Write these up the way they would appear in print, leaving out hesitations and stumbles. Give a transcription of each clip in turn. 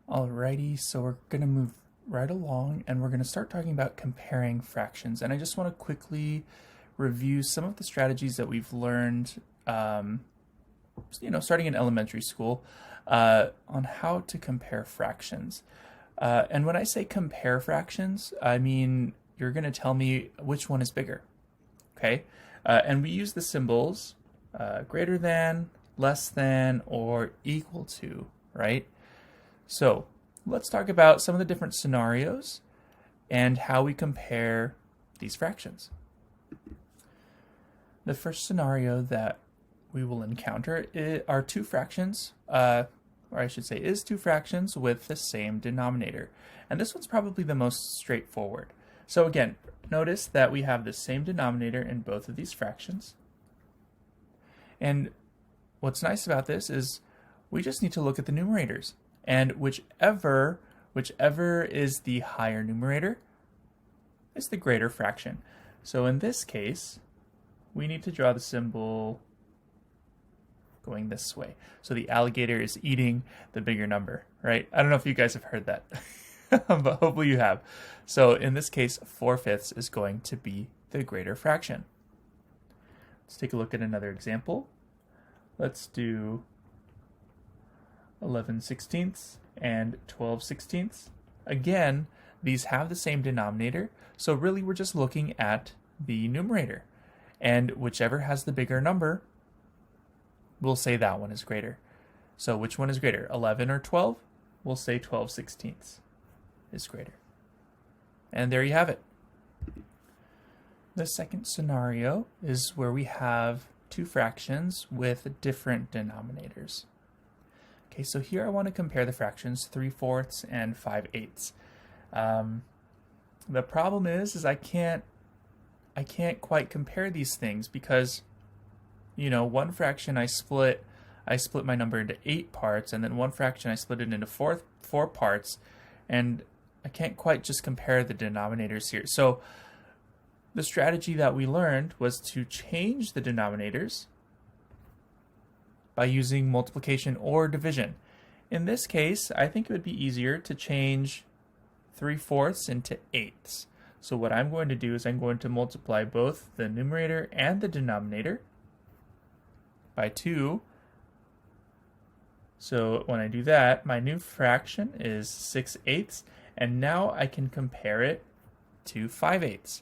Alrighty, so we're going to move right along and we're going to start talking about comparing fractions. And I just want to quickly review some of the strategies that we've learned, starting in elementary school, on how to compare fractions. And when I say compare fractions, I mean you're going to tell me which one is bigger, okay? And we use the symbols greater than, less than, or equal to, right? So let's talk about some of the different scenarios and how we compare these fractions. The first scenario that we will encounter are two fractions, or I should say is two fractions with the same denominator. And this one's probably the most straightforward. So again, notice that we have the same denominator in both of these fractions. And what's nice about this is we just need to look at the numerators. And whichever is the higher numerator is the greater fraction. So in this case, we need to draw the symbol going this way. So the alligator is eating the bigger number, right? I don't know if you guys have heard that, but hopefully you have. So in this case, 4/5 is going to be the greater fraction. Let's take a look at another example. Let's do 11/16 and 12/16. Again, these have the same denominator, so really we're just looking at the numerator. And whichever has the bigger number, we'll say that one is greater. So which one is greater, 11 or 12? We'll say 12/16 is greater. And there you have it. The second scenario is where we have two fractions with different denominators. Okay, so here I want to compare the fractions 3/4 and 5/8. The problem is I can't quite compare these things because, one fraction I split my number into 8 parts, and then one fraction I split it into four parts, and I can't quite just compare the denominators here. So the strategy that we learned was to change the denominators by using multiplication or division. In this case, I think it would be easier to change 3/4 into 8s. So what I'm going to do is I'm going to multiply both the numerator and the denominator by 2. So when I do that, my new fraction is 6/8, and now I can compare it to 5/8.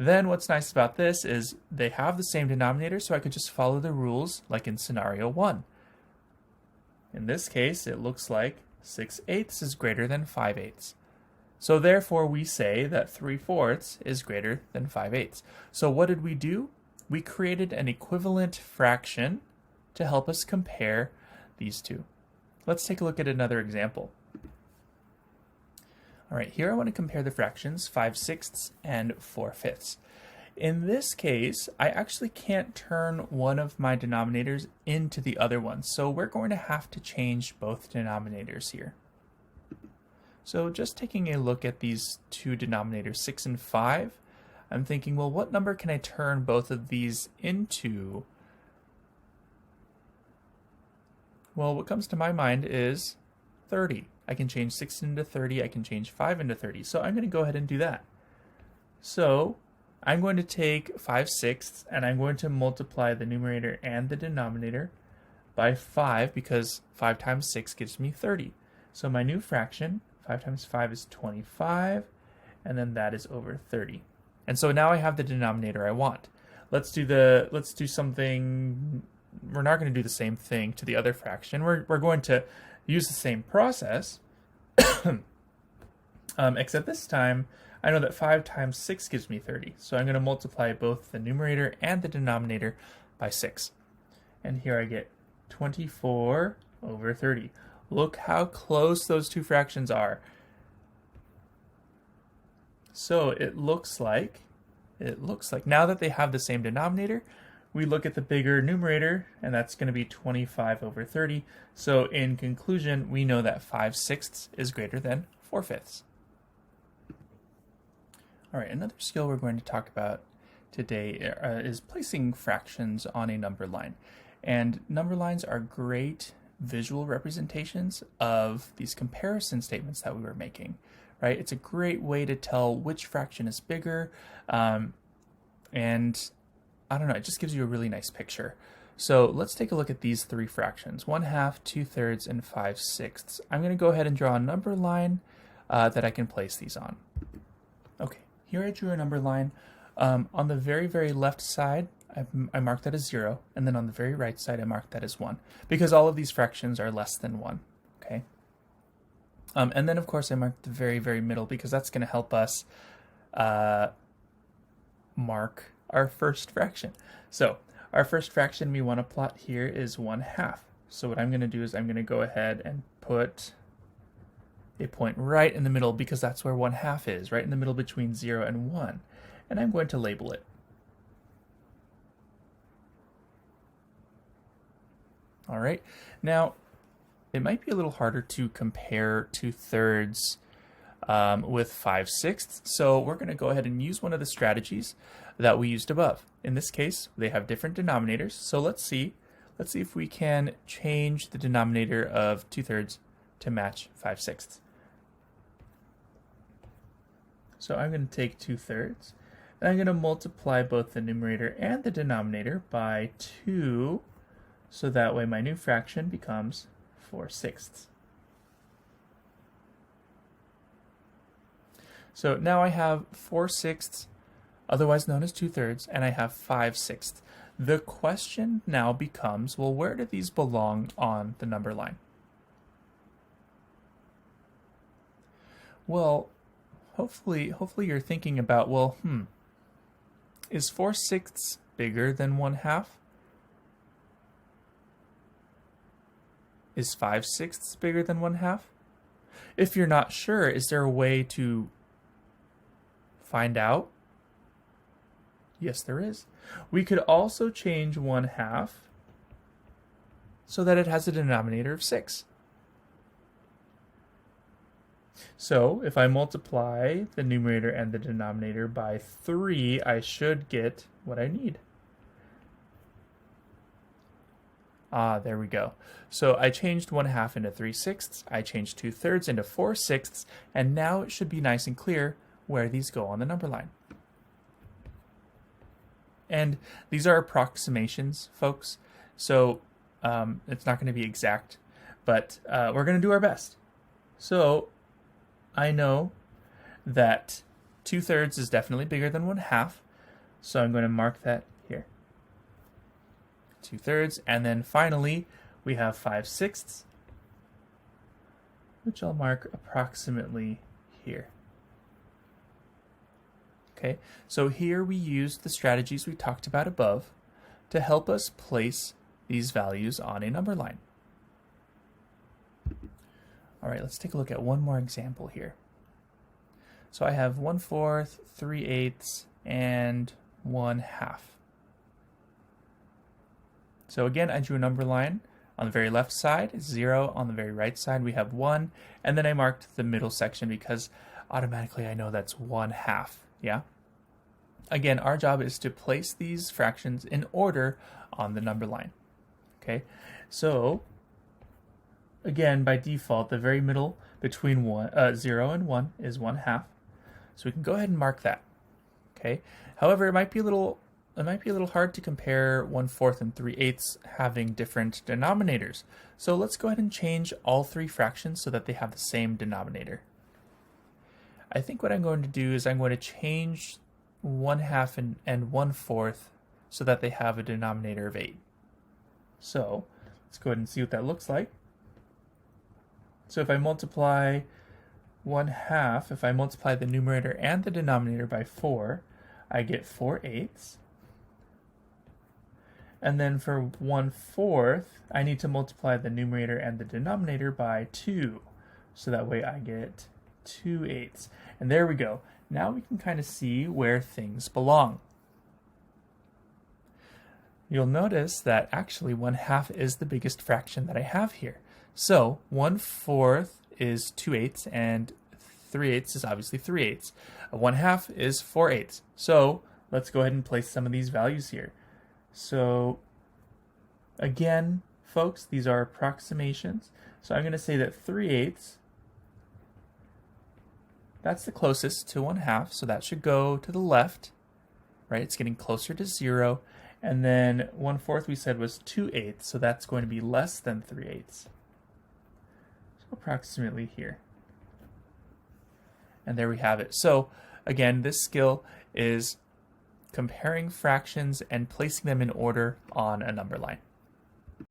Then what's nice about this is they have the same denominator, so I could just follow the rules like in scenario 1. In this case, it looks like 6/8 is greater than 5/8. So therefore, we say that 3/4 is greater than 5/8. So what did we do? We created an equivalent fraction to help us compare these two. Let's take a look at another example. All right, here I want to compare the fractions 5/6 and 4/5. In this case, I actually can't turn one of my denominators into the other one, so we're going to have to change both denominators here. So just taking a look at these two denominators, 6 and 5, I'm thinking, well, what number can I turn both of these into? Well, what comes to my mind is 30. I can change 6 into 30, I can change 5 into 30. So I'm going to go ahead and do that. So I'm going to take 5/6 and I'm going to multiply the numerator and the denominator by 5 because 5 times 6 gives me 30. So my new fraction, 5 times 5 is 25, and then that is over 30. And so now I have the denominator I want. Let's do something. We're not going to do the same thing to the other fraction. We're going to use the same process, except this time I know that 5 times 6 gives me 30. So I'm going to multiply both the numerator and the denominator by 6. And here I get 24 over 30. Look how close those two fractions are. So it looks like now that they have the same denominator, we look at the bigger numerator, and that's going to be 25 over 30. So in conclusion, we know that 5/6 is greater than 4/5. All right, another skill we're going to talk about today is placing fractions on a number line. And number lines are great visual representations of these comparison statements that we were making, right? It's a great way to tell which fraction is bigger, and I don't know, it just gives you a really nice picture. So let's take a look at these three fractions: 1/2, 2/3, and 5/6. I'm going to go ahead and draw a number line that I can place these on. Okay, here I drew a number line. On the very, very left side, I marked that as 0, and then on the very right side, I marked that as 1, because all of these fractions are less than 1, okay? And then, of course, I marked the very, very middle, because that's going to help us mark our first fraction. So our first fraction we want to plot here is 1/2. So what I'm going to do is I'm going to go ahead and put a point right in the middle, because that's where 1/2 is, right in the middle between 0 and 1. And I'm going to label it. All right, now it might be a little harder to compare 2/3 with 5/6, so we're going to go ahead and use one of the strategies that we used above. In this case, they have different denominators, so let's see if we can change the denominator of 2/3 to match 5/6. So I'm going to take 2/3, and I'm going to multiply both the numerator and the denominator by 2, so that way my new fraction becomes 4/6. So now I have 4/6, otherwise known as 2/3, and I have 5/6. The question now becomes, well, where do these belong on the number line? Well, hopefully you're thinking about, well, is 4/6 bigger than 1/2? Is 5/6 bigger than 1/2? If you're not sure, is there a way to find out? Yes, there is. We could also change 1/2 so that it has a denominator of 6. So if I multiply the numerator and the denominator by 3, I should get what I need. Ah, there we go. So I changed 1/2 into 3/6, I changed 2/3 into 4/6, and now it should be nice and clear where these go on the number line. And these are approximations, folks, so it's not going to be exact, but we're going to do our best. So I know that 2/3 is definitely bigger than 1/2, so I'm going to mark that here. 2/3, and then finally we have 5/6, which I'll mark approximately here. Okay, so here we used the strategies we talked about above to help us place these values on a number line. All right, let's take a look at one more example here. So I have 1/4, 3/8, and 1/2. So again, I drew a number line. On the very left side, 0. On the very right side, we have 1. And then I marked the middle section because automatically I know that's 1/2. Yeah? Again, our job is to place these fractions in order on the number line. Okay? So, again, by default, the very middle between 0 and 1 is 1/2. So we can go ahead and mark that. Okay? However, it might be a little hard to compare 1/4 and 3/8 having different denominators. So let's go ahead and change all three fractions so that they have the same denominator. I think what I'm going to do is I'm going to change 1/2 and 1/4 so that they have a denominator of 8. So let's go ahead and see what that looks like. So if I multiply 1/2, if I multiply the numerator and the denominator by 4, I get 4/8. And then for 1/4, I need to multiply the numerator and the denominator by 2. So that way I get 2/8. And there we go. Now we can kind of see where things belong. You'll notice that actually 1/2 is the biggest fraction that I have here. So 1/4 is 2/8 and 3/8 is obviously 3/8. 1/2 is 4/8. So let's go ahead and place some of these values here. So again, folks, these are approximations. So I'm going to say that 3/8, that's the closest to 1/2, so that should go to the left, right? It's getting closer to 0. And then 1/4 we said was 2/8, so that's going to be less than 3/8. So approximately here. And there we have it. So again, this skill is comparing fractions and placing them in order on a number line.